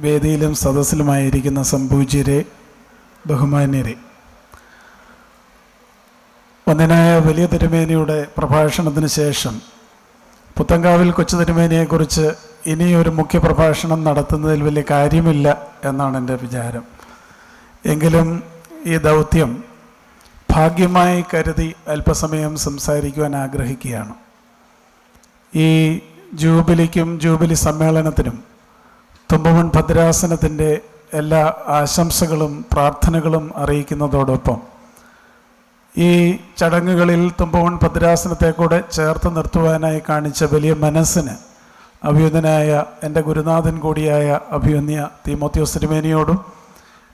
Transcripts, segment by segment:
വേദിയിലും സദസ്സിലുമായിരിക്കുന്ന സംപൂജ്യരെ, ബഹുമാന്യരെ, വന്ദനായ വലിയ തിരുമേനിയുടെ പ്രഭാഷണത്തിന് ശേഷം പുത്തങ്കാവിൽ കൊച്ചു തിരുമേനിയെക്കുറിച്ച് ഇനിയൊരു മുഖ്യ പ്രഭാഷണം നടത്തുന്നതിൽ വലിയ കാര്യമില്ല എന്നാണ് എൻ്റെ വിചാരം. എങ്കിലും ഈ ദൗത്യം ഭാഗ്യമായി കരുതി അല്പസമയം സംസാരിക്കുവാൻ ആഗ്രഹിക്കുകയാണ്. ഈ ജൂബിലിക്കും ജൂബിലി സമ്മേളനത്തിനും തുമ്പമൺ ഭദ്രാസനത്തിൻ്റെ എല്ലാ ആശംസകളും പ്രാർത്ഥനകളും അറിയിക്കുന്നതോടൊപ്പം ഈ ചടങ്ങുകളിൽ തുമ്പമൺ ഭദ്രാസനത്തെ കൂടെ ചേർത്ത് നിർത്തുവാനായി കാണിച്ച വലിയ മനസ്സിന് അഭിയുന്നനായ എൻ്റെ ഗുരുനാഥൻ കൂടിയായ അഭിയുന്യ തീമോത്തിയോസ് തിരുമേനിയോടും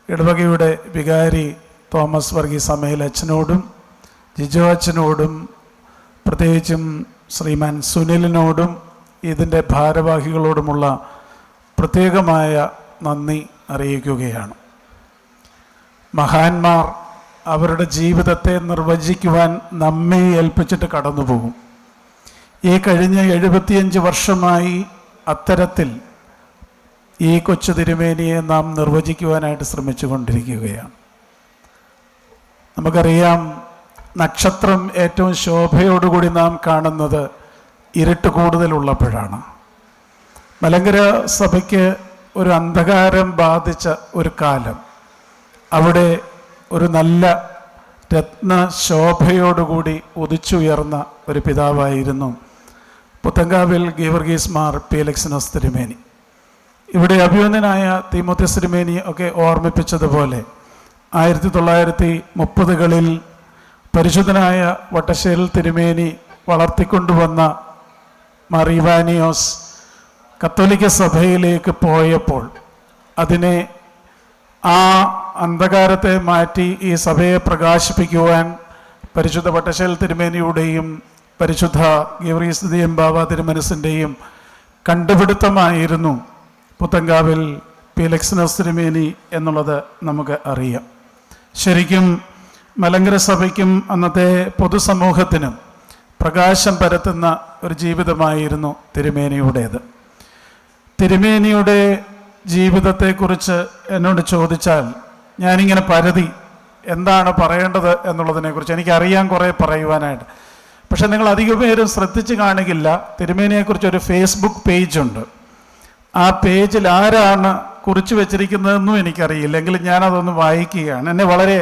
ഇടവകയുടെ വികാരി തോമസ് വർഗീസ് അമേൽ അച്ഛനോടും ജിജോ അച്ഛനോടും പ്രത്യേകിച്ചും ശ്രീമാൻ സുനിലിനോടും ഇതിൻ്റെ ഭാരവാഹികളോടുമുള്ള പ്രത്യേകമായ നന്ദി അറിയിക്കുകയാണ്. മഹാന്മാർ അവരുടെ ജീവിതത്തെ നിർവചിക്കുവാൻ നമ്മെ ഏൽപ്പിച്ചിട്ട് കടന്നുപോകും. ഈ കഴിഞ്ഞ 75 വർഷമായി അത്തരത്തിൽ ഈ കൊച്ചു തിരുമേനിയെ നാം നിർവചിക്കുവാനായിട്ട് ശ്രമിച്ചു കൊണ്ടിരിക്കുകയാണ്. നമുക്കറിയാം, നക്ഷത്രം ഏറ്റവും ശോഭയോടുകൂടി നാം കാണുന്നത് ഇരുട്ട് കൂടുതലുള്ളപ്പോഴാണ്. മലങ്കര സഭയ്ക്ക് ഒരു അന്ധകാരം ബാധിച്ച ഒരു കാലം, അവിടെ ഒരു നല്ല രത്നശോഭയോടുകൂടി ഉദിച്ചുയർന്ന ഒരു പിതാവായിരുന്നു പുത്തങ്കാവിൽ ഗീവർഗീസ് മാർ പീലക്സിനോസ് തിരുമേനി. ഇവിടെ അഭിവന്ദനായ തീമോത്തിയോസ് തിരുമേനി ഒക്കെ ഓർമ്മിപ്പിച്ചതുപോലെ 1930കളിൽ പരിശുദ്ധനായ വട്ടശ്ശേരിൽ തിരുമേനി വളർത്തിക്കൊണ്ടുവന്ന മാർ ഇവാനിയോസ് കത്തോലിക്ക സഭയിലേക്ക് പോയപ്പോൾ അതിനെ ആ അന്ധകാരത്തെ മാറ്റി ഈ സഭയെ പ്രകാശിപ്പിക്കുവാൻ പരിശുദ്ധ വട്ടശ്ശേരിൽ തിരുമേനിയുടെയും പരിശുദ്ധ ഗീവർഗീസ് ബാവ തിരുമനസിൻ്റെയും കണ്ടുപിടുത്തമായിരുന്നു പുത്തങ്കാവിൽ പീലക്സിനോസ് തിരുമേനി എന്നുള്ളത് നമുക്ക് അറിയാം. ശരിക്കും മലങ്കര സഭയ്ക്കും അന്നത്തെ പൊതുസമൂഹത്തിനും പ്രകാശം പരത്തുന്ന ഒരു ജീവിതമായിരുന്നു തിരുമേനിയുടേത്. തിരുമേനിയുടെ ജീവിതത്തെക്കുറിച്ച് എന്നോട് ചോദിച്ചാൽ ഞാനിങ്ങനെ പരതി എന്താണ് പറയേണ്ടത് എന്നുള്ളതിനെക്കുറിച്ച് എനിക്കറിയാൻ കുറേ പറയുവാനായിട്ട്. പക്ഷെ നിങ്ങൾ അധികം പേരും ശ്രദ്ധിച്ച് കാണിക്കില്ല, തിരുമേനിയെക്കുറിച്ച് ഒരു ഫേസ്ബുക്ക് പേജുണ്ട്. ആ പേജിൽ ആരാണ് കുറിച്ച് വെച്ചിരിക്കുന്നതെന്നും എനിക്കറിയില്ല, എങ്കിലും ഞാനതൊന്ന് വായിക്കുകയാണ്. എന്നെ വളരെ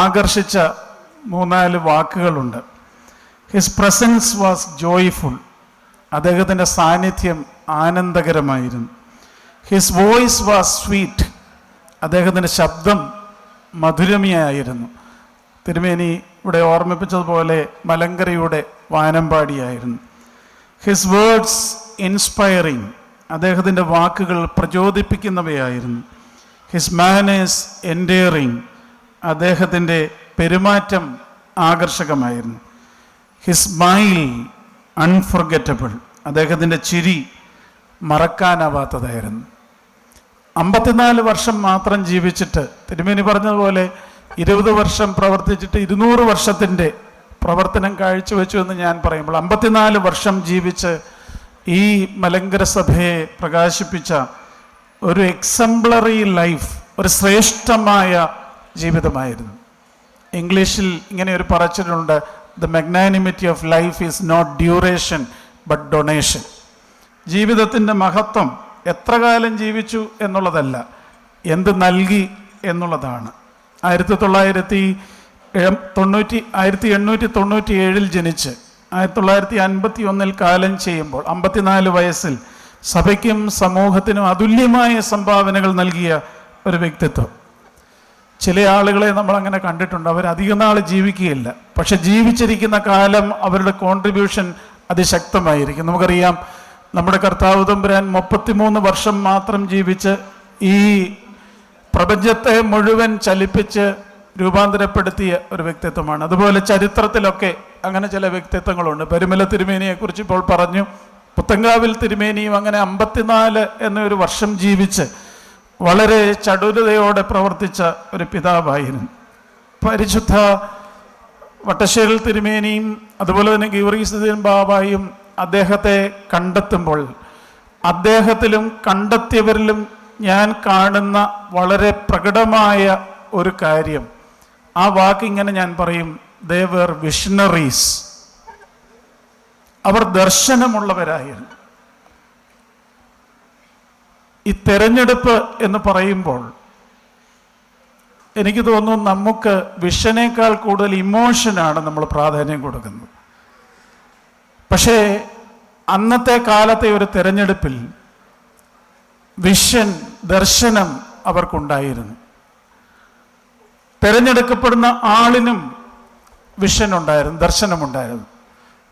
ആകർഷിച്ച 3-4 വാക്കുകളുണ്ട്. His presence was joyful. അദ്ദേഹത്തിൻ്റെ സാന്നിധ്യം ആനന്ദകരമായിരുന്നു. His voice was sweet. അദ്ദേഹത്തിൻ്റെ ശബ്ദം മധുരമയായിരുന്നു. തിരുമേനി ഇവിടെ ഓർമ്മിപ്പിച്ചതുപോലെ മലങ്കരയുടെ വാനമ്പാടിയായിരുന്നു. His words inspiring. അദ്ദേഹത്തിൻ്റെ വാക്കുകൾ പ്രചോദിപ്പിക്കുന്നവയായിരുന്നു. His manners എൻഡെയറിങ്. അദ്ദേഹത്തിൻ്റെ പെരുമാറ്റം ആകർഷകമായിരുന്നു. His smile unforgettable. അദ്ദേഹത്തിൻ്റെ ചിരി മറക്കാനാവാത്തതായിരുന്നു. 54 വർഷം മാത്രം ജീവിച്ചിട്ട്, തിരുമേനി പറഞ്ഞതുപോലെ 20 വർഷം പ്രവർത്തിച്ചിട്ട് 200 വർഷത്തിൻ്റെ പ്രവർത്തനം കാഴ്ചവെച്ചു എന്ന് ഞാൻ പറയുമ്പോൾ 54 വർഷം ജീവിച്ച് ഈ മലങ്കര സഭയെ പ്രകാശിപ്പിച്ച ഒരു എക്സംപ്ലറി ലൈഫ്, ഒരു ശ്രേഷ്ഠമായ ജീവിതമായിരുന്നു. ഇംഗ്ലീഷിൽ ഇങ്ങനെ ഒരു പറച്ചിലുണ്ട്, the magnanimity of life is not duration but donation. ജീവിതത്തിൻ്റെ മഹത്വം എത്ര കാലം ജീവിച്ചു എന്നുള്ളതല്ല, എന്ത് നൽകി എന്നുള്ളതാണ്. 1897 ജനിച്ച് 1951 കാലം ചെയ്യുമ്പോൾ 54 വയസ്സിൽ സഭയ്ക്കും സമൂഹത്തിനും അതുല്യമായ സംഭാവനകൾ നൽകിയ ഒരു വ്യക്തിത്വം. ചില ആളുകളെ നമ്മളങ്ങനെ കണ്ടിട്ടുണ്ട്, അവരധികം നാൾ ജീവിക്കുകയില്ല, പക്ഷെ ജീവിച്ചിരിക്കുന്ന കാലം അവരുടെ കോൺട്രിബ്യൂഷൻ അതിശക്തമായിരിക്കും. നമുക്കറിയാം, നമ്മുടെ കർത്താവ് തമ്പുരാൻ 33 വർഷം മാത്രം ജീവിച്ച് ഈ പ്രപഞ്ചത്തെ മുഴുവൻ ചലിപ്പിച്ച് രൂപാന്തരപ്പെടുത്തിയ ഒരു വ്യക്തിത്വമാണ്. അതുപോലെ ചരിത്രത്തിലൊക്കെ അങ്ങനെ ചില വ്യക്തിത്വങ്ങളുണ്ട്. പരിമല തിരുമേനിയെക്കുറിച്ച് ഇപ്പോൾ പറഞ്ഞു. പുത്തങ്കാവിൽ തിരുമേനിയും അങ്ങനെ 54 എന്നൊരു വർഷം ജീവിച്ച് വളരെ ചടുലതയോടെ പ്രവർത്തിച്ച ഒരു പിതാവായിരുന്നു. പരിശുദ്ധ വട്ടശ്ശേരിൽ തിരുമേനിയും അതുപോലെ തന്നെ ഗീവർഗീസ് ബാവായും അദ്ദേഹത്തെ കണ്ടെത്തുമ്പോൾ അദ്ദേഹത്തിലും കണ്ടെത്തിയവരിലും ഞാൻ കാണുന്ന വളരെ പ്രകടമായ ഒരു കാര്യം, ആ വാക്കിങ്ങനെ ഞാൻ പറയും, they were visionaries. അവർ ദർശനമുള്ളവരായിരുന്നു. ഈ തെരഞ്ഞെടുപ്പ് എന്ന് പറയുമ്പോൾ എനിക്ക് തോന്നുന്നു നമുക്ക് വിഷനേക്കാൾ കൂടുതൽ ഇമോഷനാണ് നമ്മൾ പ്രാധാന്യം കൊടുക്കുന്നത്. പക്ഷേ അന്നത്തെ കാലത്തെ ഒരു തെരഞ്ഞെടുപ്പിൽ വിഷൻ, ദർശനം അവർക്കുണ്ടായിരുന്നു. തെരഞ്ഞെടുക്കപ്പെടുന്ന ആളിനും വിഷൻ ഉണ്ടായിരുന്നു, ദർശനമുണ്ടായിരുന്നു.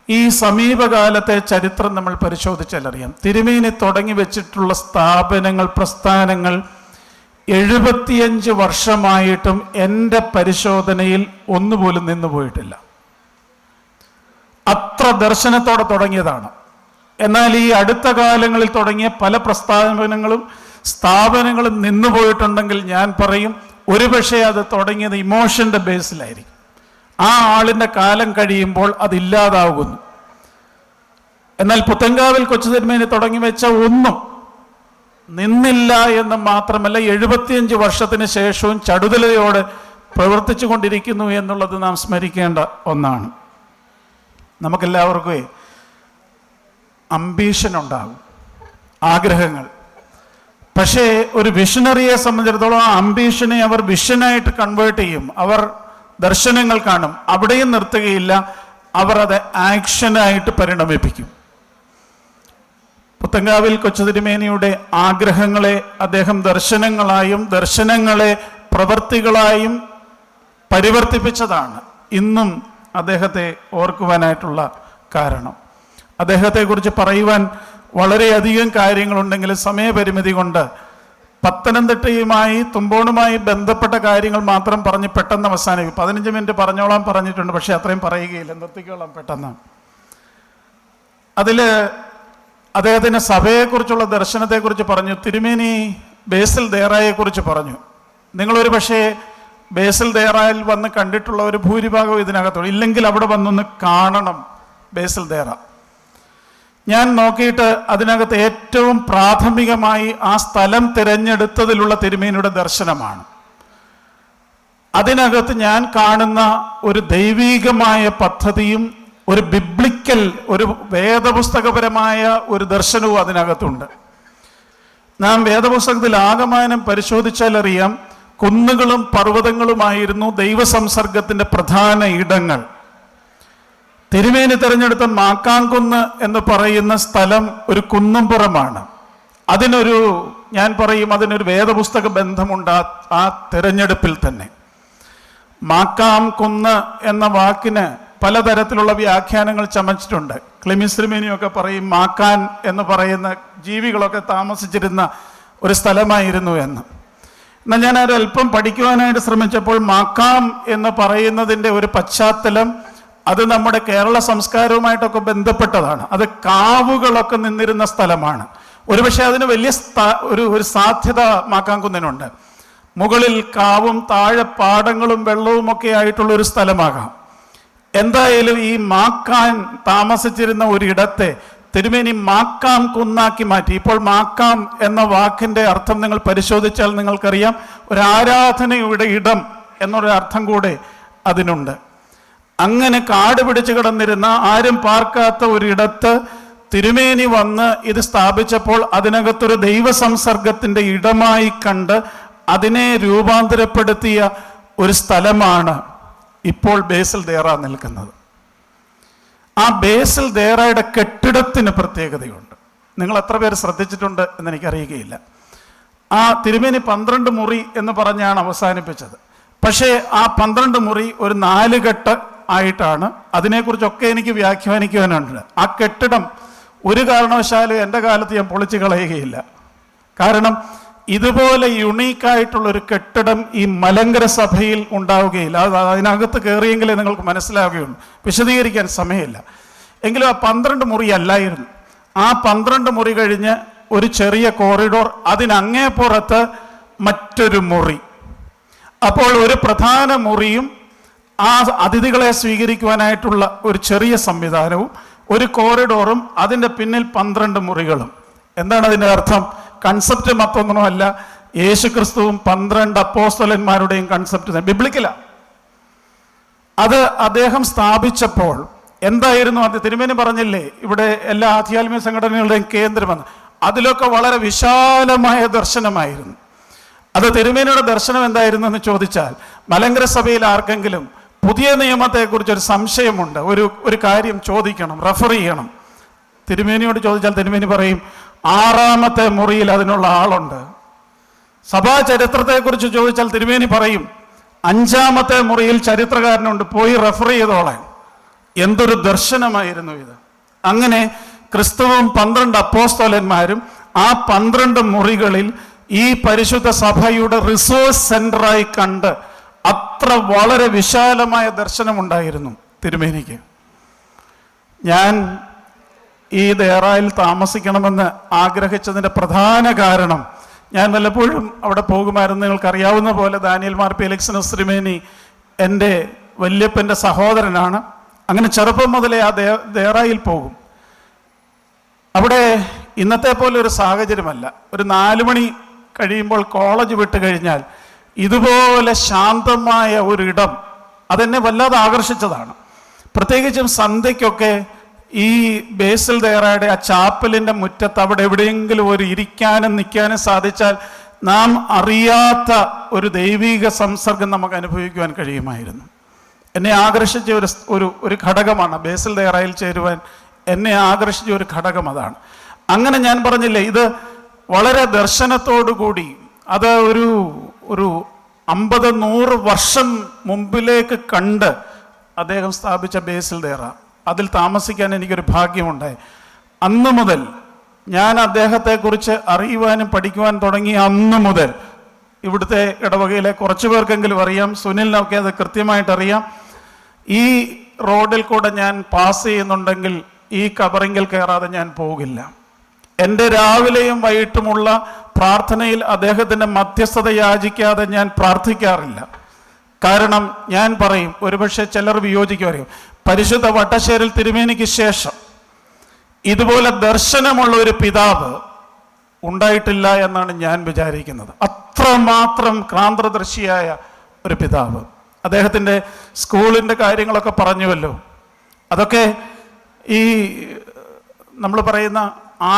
ഈ സമീപകാലത്തെ ചരിത്രം നമ്മൾ പരിശോധിച്ചാൽ അറിയാം, തിരുമേനി തുടങ്ങി വെച്ചിട്ടുള്ള സ്ഥാപനങ്ങൾ, പ്രസ്ഥാനങ്ങൾ 75 വർഷമായിട്ടും എൻ്റെ പരിശോധനയിൽ ഒന്നുപോലും നിന്നുപോയിട്ടില്ല. അത്ര ദർശനത്തോടെ തുടങ്ങിയതാണ്. എന്നാൽ ഈ അടുത്ത കാലങ്ങളിൽ തുടങ്ങിയ പല പ്രസ്ഥാനങ്ങളും സ്ഥാപനങ്ങളും നിന്നുപോയിട്ടുണ്ടെങ്കിൽ ഞാൻ പറയും, ഒരുപക്ഷെ അത് തുടങ്ങിയത് ഇമോഷൻ്റെ ബേസിലായിരിക്കും. ആ ആളിൻ്റെ കാലം കഴിയുമ്പോൾ അതില്ലാതാകുന്നു. എന്നാൽ പുത്തൻകാവിൽ കൊച്ചു തിരുമേനി തുടങ്ങി വെച്ച ഒന്നും നിന്നില്ല എന്ന് മാത്രമല്ല, 75 വർഷത്തിന് ശേഷവും ചടുതലയോടെ പ്രവർത്തിച്ചു കൊണ്ടിരിക്കുന്നു എന്നുള്ളത് നാം സ്മരിക്കേണ്ട ഒന്നാണ്. നമുക്കെല്ലാവർക്കും അംബീഷൻ ഉണ്ടാകും, ആഗ്രഹങ്ങൾ. പക്ഷേ ഒരു വിഷണറിയെ സംബന്ധിച്ചിടത്തോളം ആ അംബീഷനെ അവർ വിഷനായിട്ട് കൺവേർട്ട് ചെയ്യും. അവർ ദർശനങ്ങൾ കാണും, അവിടെയും നിർത്തുകയില്ല, അവർ അത് ആക്ഷനായിട്ട് പരിണമിപ്പിക്കും. പുത്തൻകാവിൽ കൊച്ചു തിരുമേനിയുടെ ആഗ്രഹങ്ങളെ അദ്ദേഹം ദർശനങ്ങളായും ദർശനങ്ങളെ പ്രവൃത്തികളായും പരിവർത്തിപ്പിച്ചതാണ് ഇന്നും അദ്ദേഹത്തെ ഓർക്കുവാനായിട്ടുള്ള കാരണം. അദ്ദേഹത്തെക്കുറിച്ച് പറയുവാൻ വളരെയധികം കാര്യങ്ങളുണ്ടെങ്കിലും സമയപരിമിതി കൊണ്ട് പത്തനംതിട്ടയുമായി, തുമ്പോണുമായി ബന്ധപ്പെട്ട കാര്യങ്ങൾ മാത്രം പറഞ്ഞ് പെട്ടെന്ന് അവസാനിക്കും. 15 മിനിറ്റ് പറഞ്ഞോളാം പറഞ്ഞിട്ടുണ്ട്, പക്ഷെ അത്രയും പറയുകയില്ല, നിർത്തിക്കോളാം പെട്ടെന്ന്. അതിൽ അദ്ദേഹത്തിൻ്റെ സഭയെക്കുറിച്ചുള്ള ദർശനത്തെക്കുറിച്ച് പറഞ്ഞു. തിരുമേനി ബേസിൽ ദേറായെക്കുറിച്ച് പറഞ്ഞു. നിങ്ങളൊരു പക്ഷേ ബേസിൽ ദേറായിൽ വന്ന് കണ്ടിട്ടുള്ള ഒരു ഭൂരിഭാഗം ഇതിനകത്തുള്ളൂ, ഇല്ലെങ്കിൽ അവിടെ വന്നൊന്ന് കാണണം ബേസിൽ ദേറ. ഞാൻ നോക്കിയിട്ട് അതിനകത്ത് ഏറ്റവും പ്രാഥമികമായി ആ സ്ഥലം തിരഞ്ഞെടുത്തതിലുള്ള തിരുമേനിയുടെ ദർശനമാണ്. അതിനകത്ത് ഞാൻ കാണുന്ന ഒരു ദൈവീകമായ പദ്ധതിയും ഒരു ബിബ്ലിക്കൽ, ഒരു വേദപുസ്തകപരമായ ഒരു ദർശനവും അതിനകത്തുണ്ട്. നാം വേദപുസ്തകത്തിൽ ആകമാനം പരിശോധിച്ചാൽ അറിയാം, കുന്നുകളും പർവ്വതങ്ങളുമായിരുന്നു ദൈവസംസർഗത്തിൻ്റെ പ്രധാന ഇടങ്ങൾ. തിരുമേനി തിരഞ്ഞെടുത്ത മാക്കാംകുന്ന് എന്ന് പറയുന്ന സ്ഥലം ഒരു കുന്നുംപുറമാണ്. അതിനൊരു, ഞാൻ പറയും, അതിനൊരു വേദപുസ്തക ബന്ധമുണ്ട് ആ തിരഞ്ഞെടുപ്പിൽ തന്നെ. മാക്കാം കുന്ന് എന്ന വാക്കിന് പലതരത്തിലുള്ള വ്യാഖ്യാനങ്ങൾ ചമച്ചിട്ടുണ്ട്. ക്ലിമിസ് തിരുമേനിയൊക്കെ പറയും മാക്കാൻ എന്ന് പറയുന്ന ജീവികളൊക്കെ താമസിച്ചിരുന്ന ഒരു സ്ഥലമായിരുന്നു എന്ന്. എന്നാൽ ഞാൻ ഒരല്പം പഠിക്കുവാനായിട്ട് ശ്രമിച്ചപ്പോൾ മാക്കാം എന്ന് പറയുന്നതിൻ്റെ ഒരു പശ്ചാത്തലം അത് നമ്മുടെ കേരള സംസ്കാരവുമായിട്ടൊക്കെ ബന്ധപ്പെട്ടതാണ്. അത് കാവുകളൊക്കെ നിന്നിരുന്ന സ്ഥലമാണ്. ഒരുപക്ഷെ അതിന് വലിയ ഒരു സാധ്യത മാക്കാംകുന്നിനുണ്ട്. മുകളിൽ കാവും താഴെ പാടങ്ങളും വെള്ളവും ഒക്കെ ആയിട്ടുള്ള ഒരു സ്ഥലമാകാം. എന്തായാലും ഈ മാക്കാൻ താമസിച്ചിരുന്ന ഒരിടത്തെ തിരുമേനി മാക്കാം കുന്നാക്കി മാറ്റി. ഇപ്പോൾ മാക്കാം എന്ന വാക്കിൻ്റെ അർത്ഥം നിങ്ങൾ പരിശോധിച്ചാൽ നിങ്ങൾക്കറിയാം, ഒരു ആരാധനയുടെ ഇടം എന്നൊരു അർത്ഥം കൂടെ അതിനുണ്ട്. അങ്ങനെ കാട് പിടിച്ച് കിടന്നിരുന്ന, ആരും പാർക്കാത്ത ഒരിടത്ത് തിരുമേനി വന്ന് ഇത് സ്ഥാപിച്ചപ്പോൾ അതിനകത്തൊരു ദൈവസംസർഗത്തിൻ്റെ ഇടമായി കണ്ട് അതിനെ രൂപാന്തരപ്പെടുത്തിയ ഒരു സ്ഥലമാണ് ഇപ്പോൾ ബേസിൽ ദേറ നിൽക്കുന്നത്. ആ ബേസിൽ ദേറയുടെ കെട്ടിടത്തിന് പ്രത്യേകതയുണ്ട്. നിങ്ങൾ എത്ര പേര് ശ്രദ്ധിച്ചിട്ടുണ്ട് എന്നെനിക്കറിയുകയില്ല. ആ തിരുമേനി 12 മുറി എന്ന് പറഞ്ഞാണ് അവസാനിപ്പിച്ചത്. പക്ഷേ ആ 12 മുറി ഒരു 4 കെട്ട് ആയിട്ടാണ്. അതിനെക്കുറിച്ചൊക്കെ എനിക്ക് വ്യാഖ്യാനിക്കുവാനുണ്ട്. ആ കെട്ടിടം ഒരു കാരണവശാലും എൻ്റെ കാലത്ത് ഞാൻ പൊളിച്ചു കളയുകയില്ല. കാരണം ഇതുപോലെ യുണീക്കായിട്ടുള്ളൊരു കെട്ടിടം ഈ മലങ്കര സഭയിൽ ഉണ്ടാവുകയില്ല. അതിനകത്ത് കയറിയെങ്കിലേ നിങ്ങൾക്ക് മനസ്സിലാവുകയുള്ളൂ. വിശദീകരിക്കാൻ സമയമില്ല. എങ്കിലും ആ 12 മുറി അല്ലായിരുന്നു. ആ 12 മുറി കഴിഞ്ഞ് ഒരു ചെറിയ കോറിഡോർ, അതിനങ്ങേപ്പുറത്ത് മറ്റൊരു മുറി. അപ്പോൾ ഒരു പ്രധാന മുറിയും ആ അതിഥികളെ സ്വീകരിക്കുവാനായിട്ടുള്ള ഒരു ചെറിയ സംവിധാനവും ഒരു കോറിഡോറും അതിൻ്റെ പിന്നിൽ 12 മുറികളും. എന്താണ് അതിൻ്റെ അർത്ഥം? കൺസെപ്റ്റ് മറ്റൊന്നുമല്ല, യേശു ക്രിസ്തുവും 12 അപ്പോസ്തലന്മാരുടെയും കൺസെപ്റ്റ് ബിബ്ലിക്കലാണ്. അത് അദ്ദേഹം സ്ഥാപിച്ചപ്പോൾ എന്തായിരുന്നു അത്? തിരുമേനി പറഞ്ഞില്ലേ ഇവിടെ എല്ലാ ആധ്യാത്മിക സംഘടനകളുടെയും കേന്ദ്രമെന്ന്. അതിലൊക്കെ വളരെ വിശാലമായ ദർശനമായിരുന്നു. അത് തിരുമേനിയുടെ ദർശനം എന്തായിരുന്നു എന്ന് ചോദിച്ചാൽ, മലങ്കര സഭയിൽ ആർക്കെങ്കിലും പുതിയ നിയമത്തെക്കുറിച്ചൊരു സംശയമുണ്ട്, ഒരു കാര്യം ചോദിക്കണം, റെഫർ ചെയ്യണം, തിരുമേനിയോട് ചോദിച്ചാൽ തിരുമേനി പറയും 6ാമത്തെ മുറിയിൽ അതിനുള്ള ആളുണ്ട്. സഭാ ചരിത്രത്തെക്കുറിച്ച് ചോദിച്ചാൽ തിരുമേനി പറയും 5ാമത്തെ മുറിയിൽ ചരിത്രകാരനുണ്ട്, പോയി റെഫർ ചെയ്തോളാൻ. എന്തൊരു ദർശനമായിരുന്നു ഇത്! അങ്ങനെ ക്രിസ്തുവും 12 അപ്പോസ്തലന്മാരും ആ 12 മുറികളിൽ ഈ പരിശുദ്ധ സഭയുടെ റിസോഴ്സ് സെന്ററായി കണ്ട് അത്ര വളരെ വിശാലമായ ദർശനമുണ്ടായിരുന്നു തിരുമേനിക്ക്. ഞാൻ ഈ ദേറായിൽ താമസിക്കണമെന്ന് ആഗ്രഹിച്ചതിൻ്റെ പ്രധാന കാരണം, ഞാൻ വല്ലപ്പോഴും അവിടെ പോകുമായിരുന്നു. നിങ്ങൾക്കറിയാവുന്ന പോലെ ദാനിയൽ മാർ ഫെലിക്സിനസ് തിരുമേനി എൻ്റെ വല്യപ്പൻ്റെ സഹോദരനാണ്. അങ്ങനെ ചെറുപ്പം മുതലേ ആ ദേറായിൽ പോകും. അവിടെ ഇന്നത്തെ പോലെ ഒരു സാഹചര്യമല്ല. ഒരു 4 മണി കഴിയുമ്പോൾ കോളേജ് വിട്ട് കഴിഞ്ഞാൽ ഇതുപോലെ ശാന്തമായ ഒരിടം അതെന്നെ വല്ലാതെ ആകർഷിച്ചതാണ്. പ്രത്യേകിച്ചും സന്ധ്യയ്ക്കൊക്കെ ഈ ബേസിൽ ദേറായുടെ ആ ചാപ്പലിൻ്റെ മുറ്റത്ത് അവിടെ എവിടെയെങ്കിലും ഒരു ഇരിക്കാനും നിൽക്കാനും സാധിച്ചാൽ നാം അറിയാത്ത ഒരു ദൈവിക സംസർഗം നമുക്ക് അനുഭവിക്കുവാൻ കഴിയുമായിരുന്നു. എന്നെ ആകർഷിച്ച ഒരു ഘടകമാണ് ബേസിൽ ദേറായിൽ ചേരുവാൻ എന്നെ ആകർഷിച്ച ഒരു ഘടകം അതാണ്. അങ്ങനെ ഞാൻ പറഞ്ഞില്ലേ, ഇത് വളരെ ദർശനത്തോടുകൂടി അത് ഒരു 50-100 വർഷം മുമ്പിലേക്ക് കണ്ട് അദ്ദേഹം സ്ഥാപിച്ച ബേസിൽ ദേറ, അതിൽ താമസിക്കാൻ എനിക്കൊരു ഭാഗ്യമുണ്ടായി. അന്ന് മുതൽ ഞാൻ അദ്ദേഹത്തെക്കുറിച്ച് അറിയുവാനും പഠിക്കുവാൻ തുടങ്ങിയ അന്ന് മുതൽ ഇവിടുത്തെ ഇടവകയിലെ കുറച്ചു പേർക്കെങ്കിലും അറിയാം, സുനിലിനൊക്കെ അത് കൃത്യമായിട്ട് അറിയാം. ഈ റോഡിൽ കൂടെ ഞാൻ പാസ് ചെയ്യുന്നുണ്ടെങ്കിൽ ഈ കബറിങ്കിൽ കയറാതെ ഞാൻ പോകില്ല. എൻ്റെ രാവിലെയും വൈകിട്ടുമുള്ള പ്രാർത്ഥനയിൽ അദ്ദേഹത്തിൻ്റെ മധ്യസ്ഥത യാചിക്കാതെ ഞാൻ പ്രാർത്ഥിക്കാറില്ല. കാരണം ഞാൻ പറയും, ഒരുപക്ഷെ ചിലർ വിയോജിക്കും, പരിശുദ്ധ വട്ടശ്ശേരിൽ തിരുമേനിക്ക് ശേഷം ഇതുപോലെ ദർശനമുള്ള ഒരു പിതാവ് ഉണ്ടായിട്ടില്ല എന്നാണ് ഞാൻ വിചാരിക്കുന്നത്. അത്രമാത്രം ക്രാന്തദർശിയായ ഒരു പിതാവ്. അദ്ദേഹത്തിൻ്റെ സ്കൂളിൻ്റെ കാര്യങ്ങളൊക്കെ പറഞ്ഞുവല്ലോ, അതൊക്കെ ഈ നമ്മൾ പറയുന്ന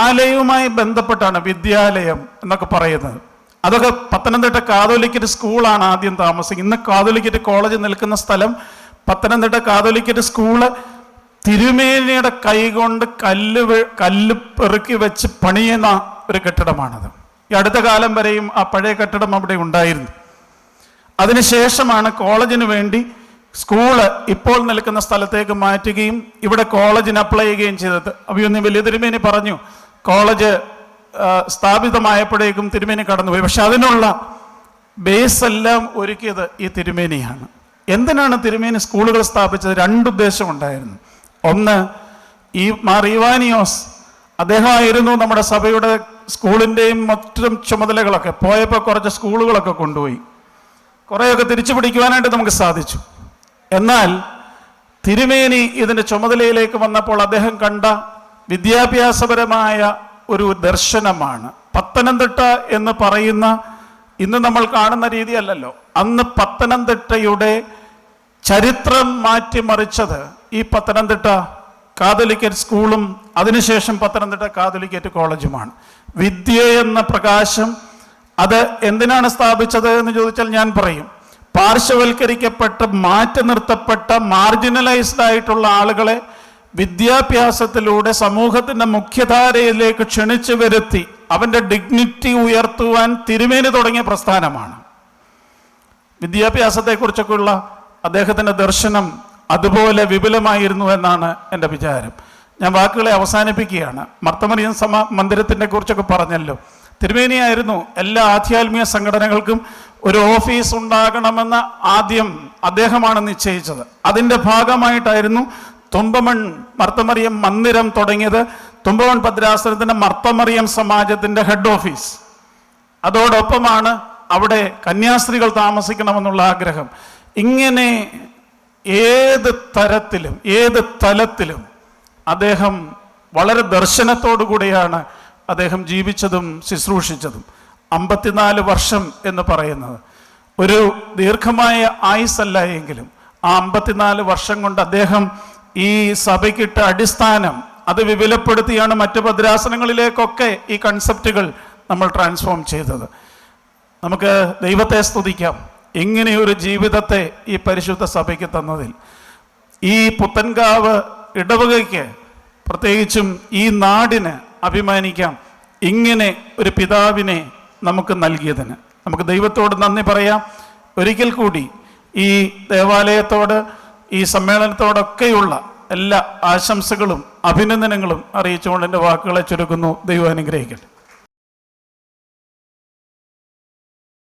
ആലയവുമായി ബന്ധപ്പെട്ടാണ് വിദ്യാലയം എന്നൊക്കെ പറയുന്നത്. അതൊക്കെ പത്തനംതിട്ട കാതോലിക്കറ്റ് സ്കൂളാണ് ആദ്യം താമസിക്കുന്നത്. ഇന്ന് കാതോലിക്കറ്റ് കോളേജ് നിൽക്കുന്ന സ്ഥലം പത്തനംതിട്ട കാതോലിക്കറ്റ് സ്കൂള് തിരുമേനിയുടെ കൈകൊണ്ട് കല്ല് പെറുക്കി വെച്ച് പണിയുന്ന ഒരു കെട്ടിടമാണത്. ഈ അടുത്ത കാലം വരെയും ആ പഴയ കെട്ടിടം അവിടെ ഉണ്ടായിരുന്നു. അതിനുശേഷമാണ് കോളേജിന് വേണ്ടി സ്കൂള് ഇപ്പോൾ നിൽക്കുന്ന സ്ഥലത്തേക്ക് മാറ്റുകയും ഇവിടെ കോളേജിന് അപ്ലൈ ചെയ്യുകയും ചെയ്തത്. അഭിയൊന്ന് വലിയ തിരുമേനി പറഞ്ഞു, കോളേജ് സ്ഥാപിതമായപ്പോഴേക്കും തിരുമേനി കടന്നുപോയി. പക്ഷെ അതിനുള്ള ബേസ് എല്ലാം ഒരുക്കിയത് ഈ തിരുമേനിയാണ്. എന്തിനാണ് തിരുമേനി സ്കൂളുകൾ സ്ഥാപിച്ചത്? 2 ഉദ്ദേശമുണ്ടായിരുന്നു. ഒന്ന്, ഈ മാർ ഇവാനിയോസ് അദ്ദേഹമായിരുന്നു നമ്മുടെ സഭയുടെ സ്കൂളിൻ്റെയും മറ്റും ചുമതലകളൊക്കെ. പോയപ്പോൾ കുറച്ച് സ്കൂളുകളൊക്കെ കൊണ്ടുപോയി, കുറേയൊക്കെ തിരിച്ചു പിടിക്കുവാനായിട്ട് നമുക്ക് സാധിച്ചു. എന്നാൽ തിരുമേനി ഇതിൻ്റെ ചുമതലയിലേക്ക് വന്നപ്പോൾ അദ്ദേഹം കണ്ട വിദ്യാഭ്യാസപരമായ ഒരു ദർശനമാണ്. പത്തനംതിട്ട എന്ന് പറയുന്ന ഇന്ന് നമ്മൾ കാണുന്ന രീതിയല്ലല്ലോ. അന്ന് പത്തനംതിട്ടയുടെ ചരിത്രം മാറ്റിമറിച്ചത് ഈ പത്തനംതിട്ട കാതോലിക്കറ്റ് സ്കൂളും അതിനുശേഷം പത്തനംതിട്ട കാതോലിക്കറ്റ് കോളേജുമാണ്. വിദ്യ എന്ന പ്രകാശം അത് എന്തിനാണ് സ്ഥാപിച്ചത് എന്ന് ചോദിച്ചാൽ ഞാൻ പറയും, പാർശ്വവൽക്കരിക്കപ്പെട്ട മാറ്റി നിർത്തപ്പെട്ട മാർജിനലൈസ്ഡ് ആയിട്ടുള്ള ആളുകളെ വിദ്യാഭ്യാസത്തിലൂടെ സമൂഹത്തിൻ്റെ മുഖ്യധാരയിലേക്ക് ക്ഷണിച്ചു വരുത്തി അവൻ്റെ ഡിഗ്നിറ്റി ഉയർത്തുവാൻ തിരുമേനി തുടങ്ങിയ പ്രസ്ഥാനമാണ്. വിദ്യാഭ്യാസത്തെക്കുറിച്ചൊക്കെയുള്ള അദ്ദേഹത്തിൻ്റെ ദർശനം അതുപോലെ വിപുലമായിരുന്നു എന്നാണ് എൻ്റെ വിചാരം. ഞാൻ വാക്കുകളെ അവസാനിപ്പിക്കുകയാണ്. മർത്തമറിയം മന്ദിരത്തിനെ കുറിച്ചൊക്കെ പറഞ്ഞല്ലോ. തിരുമേനിയായിരുന്നു എല്ലാ ആധ്യാത്മിക സംഘടനകൾക്കും ഒരു ഓഫീസ് ഉണ്ടാകണമെന്ന് ആദ്യം അദ്ദേഹമാണ് നിശ്ചയിച്ചത്. അതിൻ്റെ ഭാഗമായിട്ടായിരുന്നു തുമ്പമൺ മർത്തമറിയം മന്ദിരം തുടങ്ങിയത്. തുമ്പമൺ ഭദ്രാസനത്തിൻ്റെ മർത്തമറിയം സമാജത്തിൻ്റെ ഹെഡ് ഓഫീസ്. അതോടൊപ്പമാണ് അവിടെ കന്യാസ്ത്രീകൾ താമസിക്കണമെന്നുള്ള ആഗ്രഹം. ഇങ്ങനെ ഏത് തലത്തിലും അദ്ദേഹം വളരെ ദർശനത്തോടു കൂടിയാണ് അദ്ദേഹം ജീവിച്ചതും ശുശ്രൂഷിച്ചതും. 54 വർഷം എന്ന് പറയുന്നത് ഒരു ദീർഘമായ ആയുസ്സല്ല എങ്കിലും ആ 54 വർഷം കൊണ്ട് അദ്ദേഹം ഈ സഭയ്ക്കിട്ട അടിസ്ഥാനം അത് വിപുലപ്പെടുത്തിയാണ് മറ്റു ഭദ്രാസനങ്ങളിലേക്കൊക്കെ ഈ കൺസെപ്റ്റുകൾ നമ്മൾ ട്രാൻസ്ഫോം ചെയ്തത്. നമുക്ക് ദൈവത്തെ സ്തുതിക്കാം ഇങ്ങനെയൊരു ജീവിതത്തെ ഈ പരിശുദ്ധ സഭയ്ക്ക് തന്നതിൽ. ഈ പുത്തൻകാവ് ഇടവകയ്ക്ക് പ്രത്യേകിച്ചും ഈ നാടിന് അഭിമാനിക്കാം ഇങ്ങനെ ഒരു പിതാവിനെ നമുക്ക് നൽകിയതിന്. നമുക്ക് ദൈവത്തോട് നന്ദി പറയാം. ഒരിക്കൽ കൂടി ഈ ദേവാലയത്തോട് ഈ സമ്മേളനത്തോടൊക്കെയുള്ള എല്ലാ ആശംസകളും അഭിനന്ദനങ്ങളും അറിയിച്ചുകൊണ്ട് എൻ്റെ വാക്കുകളെ ചുരുക്കുന്നു. ദൈവം അനുഗ്രഹിക്കട്ടെ.